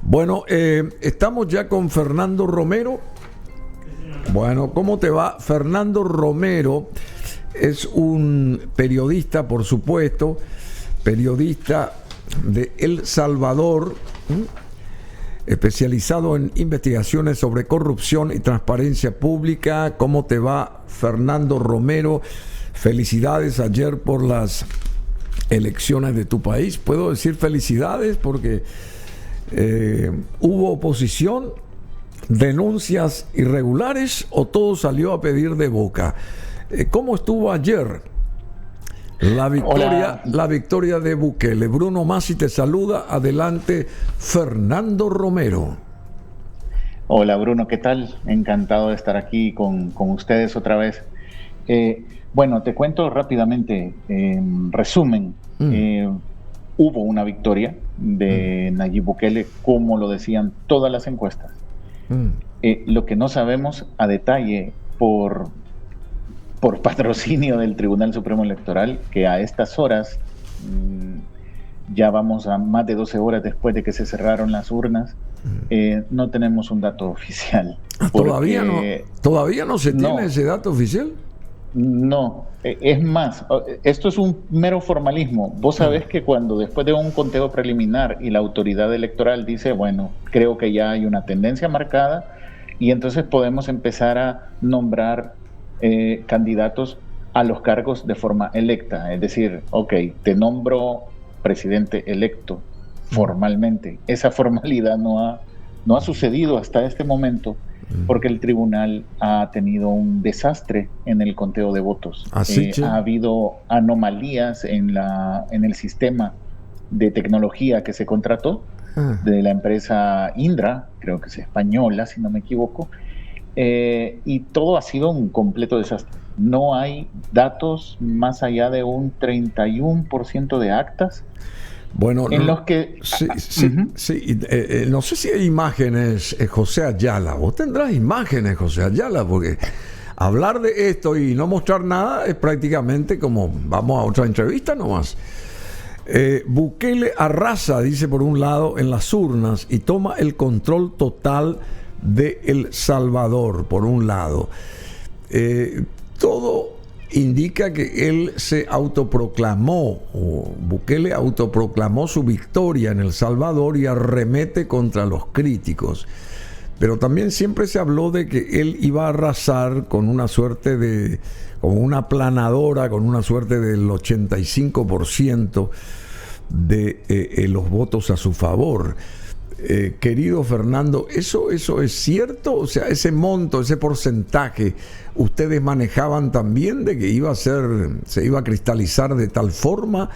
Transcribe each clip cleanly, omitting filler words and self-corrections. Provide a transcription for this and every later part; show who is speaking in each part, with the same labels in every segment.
Speaker 1: Bueno, estamos ya con Fernando Romero. Bueno, ¿cómo te va? Fernando Romero es un periodista, por supuesto, periodista de El Salvador, especializado en investigaciones sobre corrupción y transparencia pública. ¿Cómo te va, Fernando Romero? Felicidades ayer por las elecciones de tu país. Puedo decir felicidades porque hubo oposición, denuncias irregulares o todo salió a pedir de boca. ¿Cómo estuvo ayer la victoria de Bukele? Bruno Masi te saluda. Adelante, Fernando Romero.
Speaker 2: Hola Bruno, ¿qué tal? Encantado de estar aquí con ustedes otra vez. Bueno, te cuento rápidamente, resumen. Hubo una victoria de Nayib Bukele, como lo decían todas las encuestas. Lo que no sabemos a detalle por patrocinio del Tribunal Supremo Electoral, que a estas horas, ya vamos a más de 12 horas después de que se cerraron las urnas, no tenemos un dato oficial.
Speaker 1: ¿Todavía no se tiene ese dato oficial?
Speaker 2: No, es más, esto es un mero formalismo. Vos sabés que cuando después de un conteo preliminar y la autoridad electoral dice, bueno, creo que ya hay una tendencia marcada, y entonces podemos empezar a nombrar candidatos a los cargos de forma electa. Es decir, ok, te nombro presidente electo formalmente. Esa formalidad no ha sucedido hasta este momento, porque el tribunal ha tenido un desastre en el conteo de votos. Ha habido anomalías en el sistema de tecnología que se contrató de la empresa Indra, creo que es española, si no me equivoco, y todo ha sido un completo desastre. No hay datos más allá de un 31% de actas.
Speaker 1: Bueno,
Speaker 2: en los que
Speaker 1: no sé si hay imágenes, José Ayala. Vos tendrás imágenes, José Ayala, porque hablar de esto y no mostrar nada es prácticamente como vamos a otra entrevista nomás. Bukele arrasa, dice, por un lado en las urnas y toma el control total de El Salvador, por un lado. Todo indica que él se autoproclamó, o Bukele autoproclamó su victoria en El Salvador y arremete contra los críticos. Pero también siempre se habló de que él iba a arrasar con una suerte de, como una planadora, con una suerte del 85% de los votos a su favor. Querido Fernando, ¿eso es cierto? O sea, ese monto, ese porcentaje, ¿ustedes manejaban también de que se iba a cristalizar de tal forma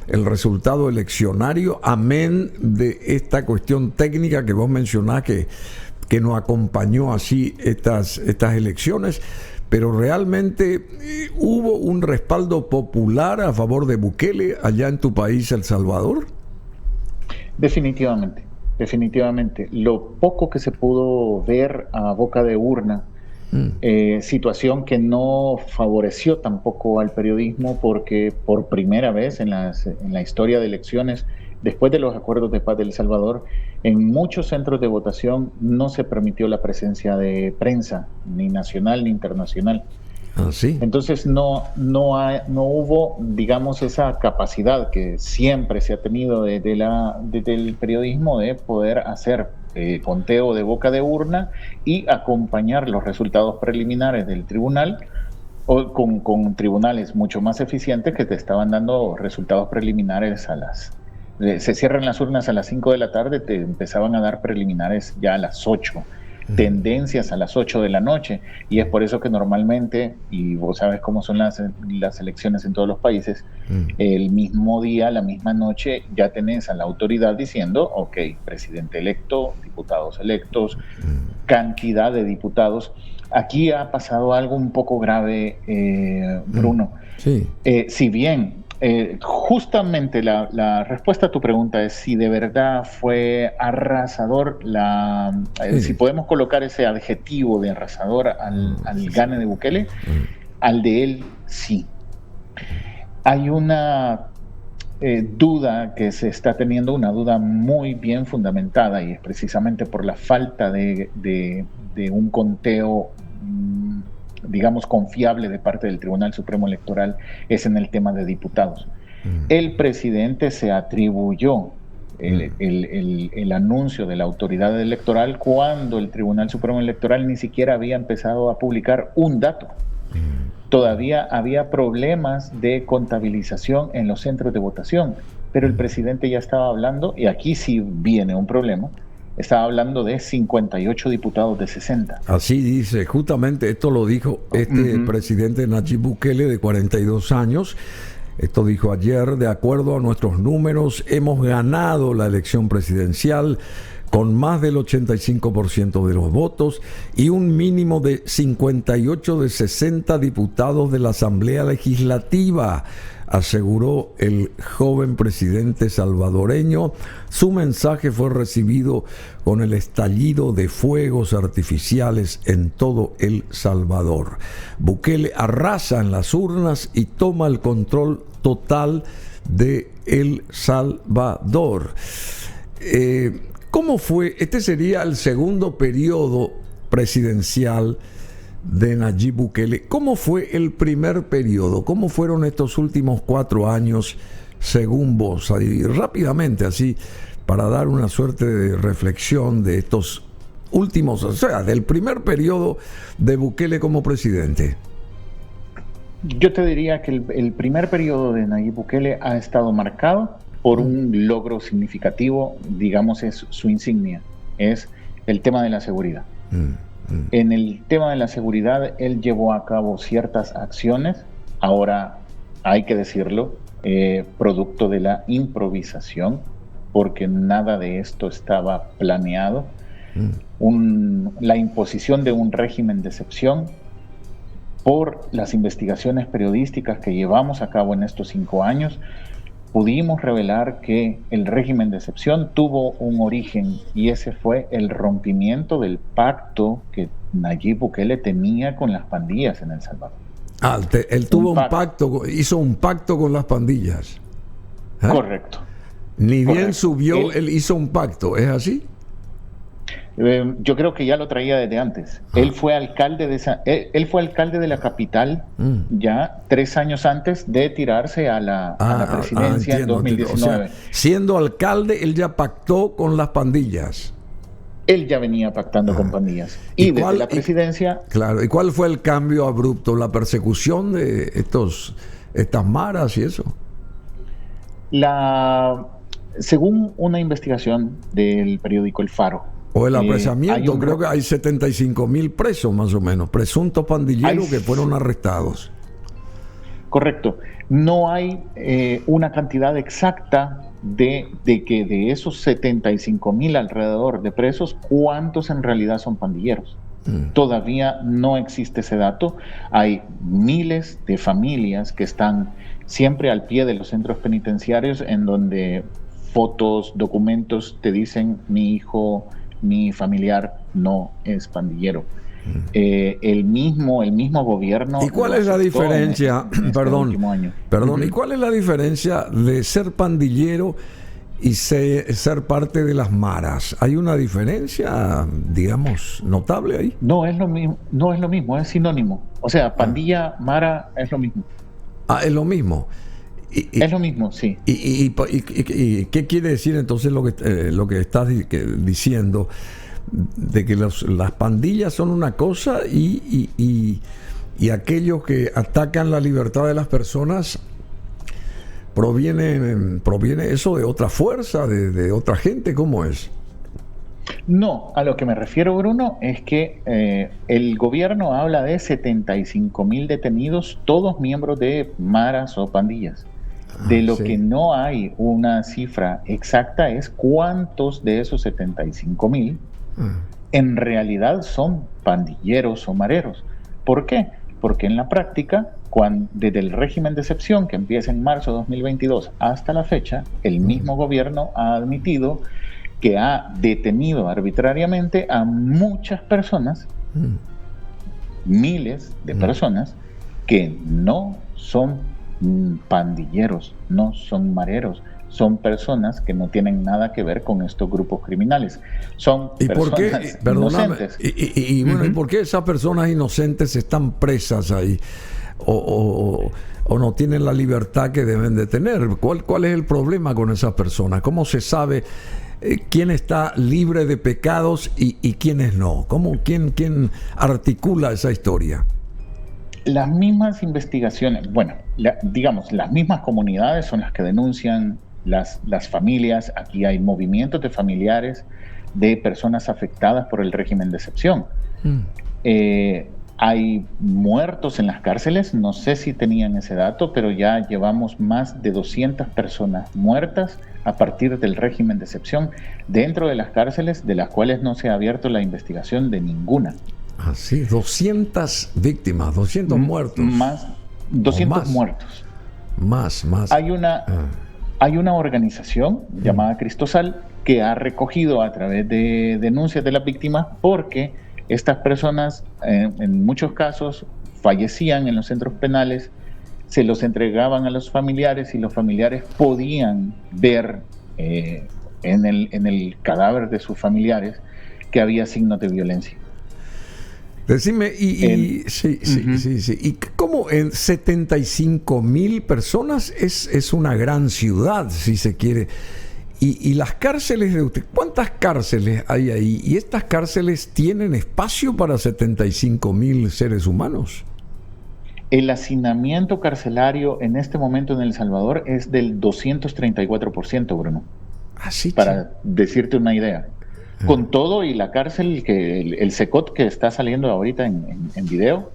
Speaker 1: el resultado eleccionario, amén de esta cuestión técnica que vos mencionás que nos acompañó así estas elecciones? Pero realmente ¿hubo un respaldo popular a favor de Bukele allá en tu país, El Salvador?
Speaker 2: Definitivamente. Lo poco que se pudo ver a boca de urna, situación que no favoreció tampoco al periodismo, porque por primera vez en la historia de elecciones, después de los acuerdos de paz de El Salvador, en muchos centros de votación no se permitió la presencia de prensa, ni nacional ni internacional.
Speaker 1: ¿Sí?
Speaker 2: Entonces no hubo, digamos, esa capacidad que siempre se ha tenido desde el periodismo de poder hacer conteo de boca de urna y acompañar los resultados preliminares del tribunal con tribunales mucho más eficientes que te estaban dando resultados preliminares se cierran las urnas a las 5 de la tarde, te empezaban a dar preliminares ya a las 8. Tendencias a las 8 de la noche, y es por eso que normalmente, y vos sabes cómo son las elecciones en todos los países, el mismo día, la misma noche, ya tenés a la autoridad diciendo, ok, presidente electo, diputados electos, cantidad de diputados. Aquí ha pasado algo un poco grave, Bruno. Si bien justamente la respuesta a tu pregunta es si de verdad fue arrasador, si podemos colocar ese adjetivo de arrasador al gane de Bukele, al de él sí. Hay una duda que se está teniendo, una duda muy bien fundamentada, y es precisamente por la falta de un conteo, digamos, confiable de parte del Tribunal Supremo Electoral, es en el tema de diputados. El presidente se atribuyó el anuncio de la autoridad electoral cuando el Tribunal Supremo Electoral ni siquiera había empezado a publicar un dato. Todavía había problemas de contabilización en los centros de votación, pero el presidente ya estaba hablando, y aquí sí viene un problema, estaba hablando de 58 diputados de 60.
Speaker 1: Así dice, justamente esto lo dijo este presidente Nayib Bukele, de 42 años. Esto dijo ayer: de acuerdo a nuestros números, hemos ganado la elección presidencial con más del 85% de los votos y un mínimo de 58 de 60 diputados de la Asamblea Legislativa, aseguró el joven presidente salvadoreño. Su mensaje fue recibido con el estallido de fuegos artificiales en todo El Salvador. Bukele arrasa en las urnas y toma el control total de El Salvador. ¿Cómo fue? Este sería el segundo periodo presidencial de Nayib Bukele. ¿Cómo fue el primer periodo? ¿Cómo fueron estos últimos 4 años según vos? Y rápidamente, así, para dar una suerte de reflexión de estos últimos, o sea, del primer periodo de Bukele como presidente.
Speaker 2: Yo te diría que el primer periodo de Nayib Bukele ha estado marcado por un logro significativo, digamos, es su insignia, es el tema de la seguridad. En el tema de la seguridad, él llevó a cabo ciertas acciones, ahora hay que decirlo, producto de la improvisación, porque nada de esto estaba planeado. La imposición de un régimen de excepción por las investigaciones periodísticas que llevamos a cabo en estos 5 años, pudimos revelar que el régimen de excepción tuvo un origen, y ese fue el rompimiento del pacto que Nayib Bukele tenía con las pandillas en El Salvador.
Speaker 1: Él tuvo un pacto, hizo un pacto con las pandillas.
Speaker 2: Correcto.
Speaker 1: Ni bien subió, él hizo un pacto, ¿es así?
Speaker 2: Yo creo que ya lo traía desde antes. Él fue alcalde de la capital ya 3 años antes de tirarse a la presidencia en 2019. O sea,
Speaker 1: siendo alcalde, él ya pactó con las pandillas.
Speaker 2: Él ya venía pactando con pandillas. Y desde la presidencia...
Speaker 1: Claro. ¿Y cuál fue el cambio abrupto? ¿La persecución de estas maras y eso?
Speaker 2: Según una investigación del periódico El Faro,
Speaker 1: o el apresamiento, creo que hay 75,000 presos más o menos, presuntos pandilleros que fueron arrestados.
Speaker 2: Correcto. No hay una cantidad exacta de que de esos 75,000 alrededor de presos, ¿cuántos en realidad son pandilleros? Todavía no existe ese dato. Hay miles de familias que están siempre al pie de los centros penitenciarios, en donde fotos, documentos te dicen: mi hijo, mi familiar no es pandillero. El mismo gobierno...
Speaker 1: ¿Y cuál es la diferencia? Perdón. ¿Y cuál es la diferencia de ser pandillero y ser parte de las maras? ¿Hay una diferencia, digamos, notable ahí?
Speaker 2: No es lo mismo, es sinónimo. O sea, pandilla, mara, es lo mismo.
Speaker 1: Es lo mismo.
Speaker 2: Es lo mismo, sí.
Speaker 1: ¿Y qué quiere decir entonces lo que estás diciendo? De que las pandillas son una cosa y aquellos que atacan la libertad de las personas proviene eso de otra fuerza, de otra gente. ¿Cómo es?
Speaker 2: No, a lo que me refiero, Bruno, es que el gobierno habla de 75,000 detenidos, todos miembros de maras o pandillas. De lo que no hay una cifra exacta es cuántos de esos 75,000 en realidad son pandilleros o mareros. ¿Por qué? Porque en la práctica, desde el régimen de excepción que empieza en marzo de 2022 hasta la fecha, el mismo gobierno ha admitido que ha detenido arbitrariamente a muchas personas, miles de personas, que no son pandilleros, no son mareros, son personas que no tienen nada que ver con estos grupos criminales. Son personas inocentes.
Speaker 1: Bueno, ¿y por qué esas personas inocentes están presas ahí? O no tienen la libertad que deben de tener. ¿Cuál es el problema con esas personas? ¿Cómo se sabe quién está libre de pecados y quiénes no? ¿Quién articula esa historia?
Speaker 2: Las mismas investigaciones, bueno, digamos, las mismas comunidades son las que denuncian las familias. Aquí hay movimientos de familiares de personas afectadas por el régimen de excepción. Hay muertos en las cárceles, no sé si tenían ese dato, pero ya llevamos más de 200 personas muertas a partir del régimen de excepción dentro de las cárceles, de las cuales no se ha abierto la investigación de ninguna.
Speaker 1: Así, 200 víctimas, 200 muertos.
Speaker 2: Más, 200 muertos.
Speaker 1: Más.
Speaker 2: Hay una organización llamada Cristosal que ha recogido a través de denuncias de las víctimas, porque estas personas en muchos casos fallecían en los centros penales, se los entregaban a los familiares y los familiares podían ver en el cadáver de sus familiares que había signos de violencia.
Speaker 1: Decime, sí. ¿Y cómo en 75,000 personas es una gran ciudad, si se quiere? Y las cárceles de usted, ¿cuántas cárceles hay ahí? ¿Y estas cárceles tienen espacio para 75,000 seres humanos?
Speaker 2: El hacinamiento carcelario en este momento en El Salvador es del 234%, Bruno.
Speaker 1: Así,
Speaker 2: para decirte una idea. Con todo y la cárcel, el Secot que está saliendo ahorita en video,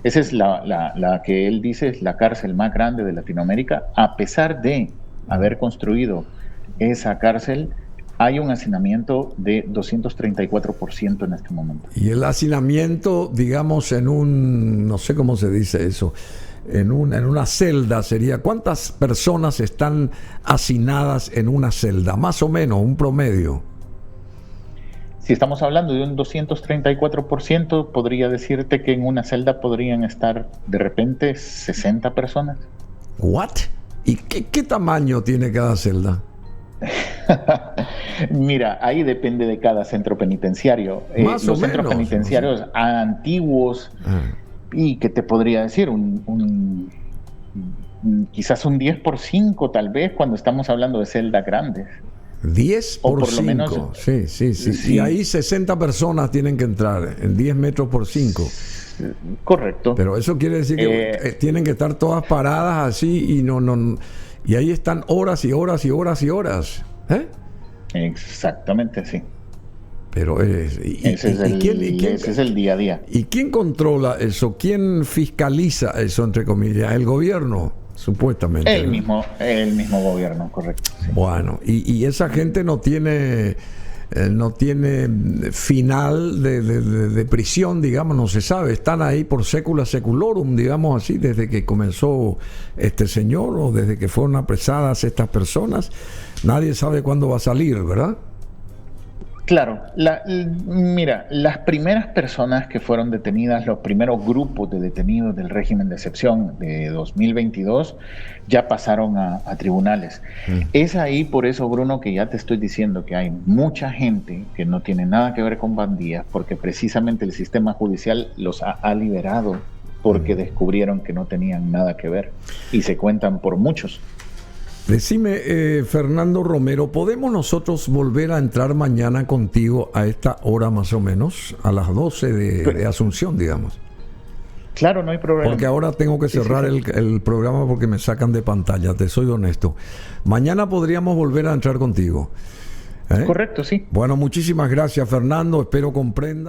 Speaker 2: esa es la que él dice es la cárcel más grande de Latinoamérica. A pesar de haber construido esa cárcel, hay un hacinamiento de 234% en este momento.
Speaker 1: Y el hacinamiento, digamos, en un, no sé cómo se dice eso, en una celda sería, ¿cuántas personas están hacinadas en una celda? Más o menos, un promedio.
Speaker 2: Si estamos hablando de un 234%, podría decirte que en una celda podrían estar de repente 60 personas.
Speaker 1: ¿What? ¿Y qué tamaño tiene cada celda?
Speaker 2: Mira, ahí depende de cada centro penitenciario.
Speaker 1: Más
Speaker 2: los
Speaker 1: o
Speaker 2: centros
Speaker 1: menos,
Speaker 2: penitenciarios antiguos, y que te podría decir, quizás un 10 por 5 tal vez, cuando estamos hablando de celdas grandes.
Speaker 1: 10 por 5, menos, sí. Y ahí 60 personas tienen que entrar en 10 metros por 5.
Speaker 2: Correcto.
Speaker 1: Pero eso quiere decir que tienen que estar todas paradas así y y ahí están horas y horas y horas y horas.
Speaker 2: Exactamente, sí.
Speaker 1: Pero ese
Speaker 2: es el día a día.
Speaker 1: ¿Y quién controla eso? ¿Quién fiscaliza eso, entre comillas? ¿El gobierno? Supuestamente.
Speaker 2: El mismo gobierno, correcto. Sí.
Speaker 1: Bueno, y esa gente no tiene final de prisión, digamos, no se sabe. Están ahí por secula seculorum, digamos así, desde que comenzó este señor o desde que fueron apresadas estas personas. Nadie sabe cuándo va a salir, ¿verdad?
Speaker 2: Claro, mira, las primeras personas que fueron detenidas, los primeros grupos de detenidos del régimen de excepción de 2022, ya pasaron a tribunales. Es ahí, por eso, Bruno, que ya te estoy diciendo que hay mucha gente que no tiene nada que ver con bandías, porque precisamente el sistema judicial los ha liberado porque descubrieron que no tenían nada que ver, y se cuentan por muchos.
Speaker 1: Decime, Fernando Romero, ¿podemos nosotros volver a entrar mañana contigo a esta hora más o menos, a las 12 de Asunción, digamos?
Speaker 2: Claro, no hay problema.
Speaker 1: Porque ahora tengo que cerrar el programa porque me sacan de pantalla, te soy honesto. Mañana podríamos volver a entrar contigo.
Speaker 2: Correcto, sí.
Speaker 1: Bueno, muchísimas gracias, Fernando, espero comprendas.